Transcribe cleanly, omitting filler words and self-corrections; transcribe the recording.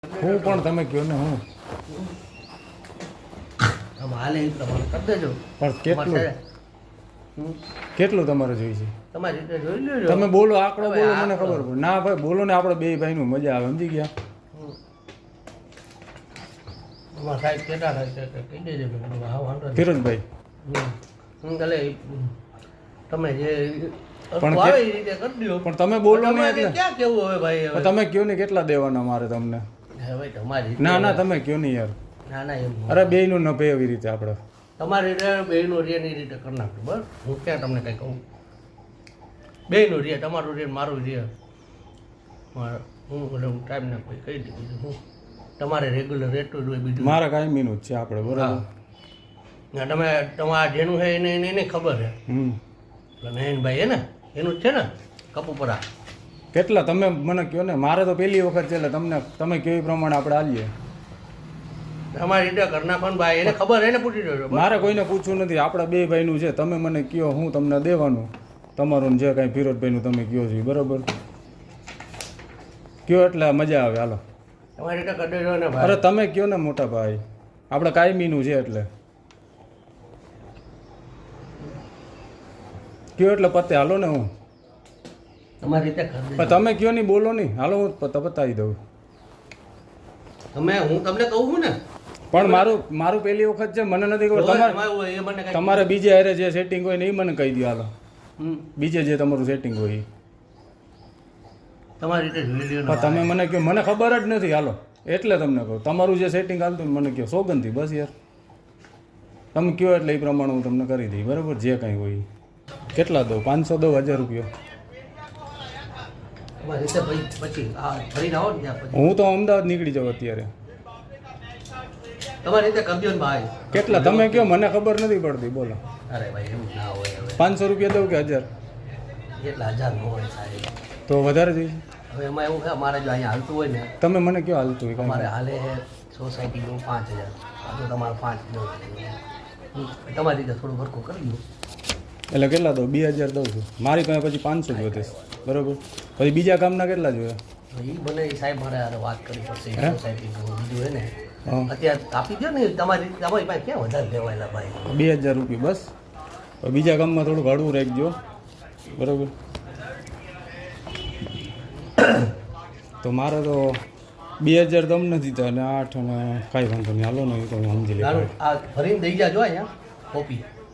હું પણ તમે કહો ને હું હાલે એ પ્રમાણે કરી દેજો. પણ કેટલું તમારે જોઈએ છે? તમારી રીતે જોઈ લેજો. તમે બોલો, આંકડો બોલો, મને ખબર પડે. ના ભાઈ બોલો ને, આપણે બે ભાઈનું મજા આવે, સમજી ગયા? તમારા સાહેબ કેટલા થાય છે કહી દેજો. હા વાંધો નહીં. ફિરોજભાઈ એટલે તમે જે પણ આવે એ રીતે કરી દો. પણ તમે બોલો ને તમારે એટલે ક્યાં કેવું હવે ભાઈ? હવે તમે કયો ને કેટલા દેવાના મારે તમને? હવે તમારી ના ના તમે કયો નહીં યાર. ના ના એમ અરે બેયનું ન પે એવી રીતે આપણે તમારી રીતે બેયનું રેની રીતે કરી નાખજો. બરાબર, હું ક્યાં તમને કંઈ કહું? બેયનું રે, તમારું રે, મારું રે. હું ટાઈમ ના કોઈ કહી દીધું. હું તમારે રેગ્યુલર રેટું જ હોય બીજું. મારા કાયમીનું જ છે આપણે, બરાબર. ના તમે તમારા જેનું છે એને ખબર છે. એટલે નયનભાઈ હે ને એનું જ છે ને કપુપરા. કેટલા તમે મને કહો ને, મારે તો પહેલી વખત છે એટલે તમને તમે કહો એ પ્રમાણે આપણે આલીએ. તમારી રીતે કરી નાખો ને ભાઈ, એને ખબર એને પૂછી દેજો. મારે કોઈને પૂછવું નથી, આપણા બે ભાઈનું છે. તમે મને કહો, હું તમને દેવાનું. તમારું જે કાંઈ ફિરોજભાઈનું તમે કહો છો બરાબર કયો એટલે મજા આવે. હાલો તમારી રીતે કરી દેજો ને ભાઈ. અરે તમે કહો ને મોટા ભાઈ, આપણે કાયમીનું છે એટલે કયો એટલે પતે. હાલો ને હું તમારી રીતે કરી દેજો. તમે કયો નહીં, બોલો નહીં. હાલો હું પતાવી દઉં. તમે હું તમને કહું છું ને. પણ મારું પહેલી વખત છે, મને નથી ખબર. તમારે બીજે હારે જે સેટિંગ હોય ને એ મને કહી દો. હાલો બીજે જે તમારું સેટિંગ હોય એ તમારી રીતે જોઈ લ્યો ને. તમે મને કહો, મને ખબર જ નથી. હાલો એટલે તમને કહું, તમારું જે સેટિંગ હાલતું ને મને કહો સોગંદથી. બસ યાર તમે કહો એટલે એ પ્રમાણે હું તમને કરી દઈ. બરાબર, જે કાંઈ હોય એ. કેટલા દો? 500 દો? 1000 રૂપિયા? તમારી રીતે પછી ફરીને આવો ને ત્યાં પછી હું તો અમદાવાદ નીકળી જાઉં અત્યારે. તમારી રીતે કરજો ને ભાઈ. કેટલા તમે કહો, મને ખબર નથી પડતી. બોલો. અરે ભાઈ એવું ના હોય. હવે 500 રૂપિયા દઉં કે 1000? એટલા 1000 ન હોય સાહેબ. તો વધારે જોઈએ. હવે એમાં એવું છે, અમારે જો અહીંયા હાલતું હોય ને, તમે મને કહો હાલતું હોય. અમારે હાલે સોસાયટીનું 5000. આ તો તમારે 5 તમારી રીતે થોડું ભરખું કરી દો. એટલે કેટલા દો? 2000 દઉં છું. મારી પાસે પછી 500 જ વધે. બરાબર, પછી બીજા કામના કેટલા જોઈએ? એ બને સાહેબ મારે હારે વાત કરવી પડશે. સોસાયટીનું બીજું હોય ને અત્યારે આપી દો ને. તમારી પાસે ક્યાં વધારે લેવાયેલા ભાઈ? 2000 રૂપિયા બસ. બીજા કામમાં થોડુંક હળવું રાખજો. બરાબર, તો મારે તો 2000 દમ નથી થતા અને 8 અને કાંઈ વાંધો નહીં. હાલો ને એ તો હું સમજી લઈશ. આ ફરીને દઈ જાજો અહીંયા કોપી.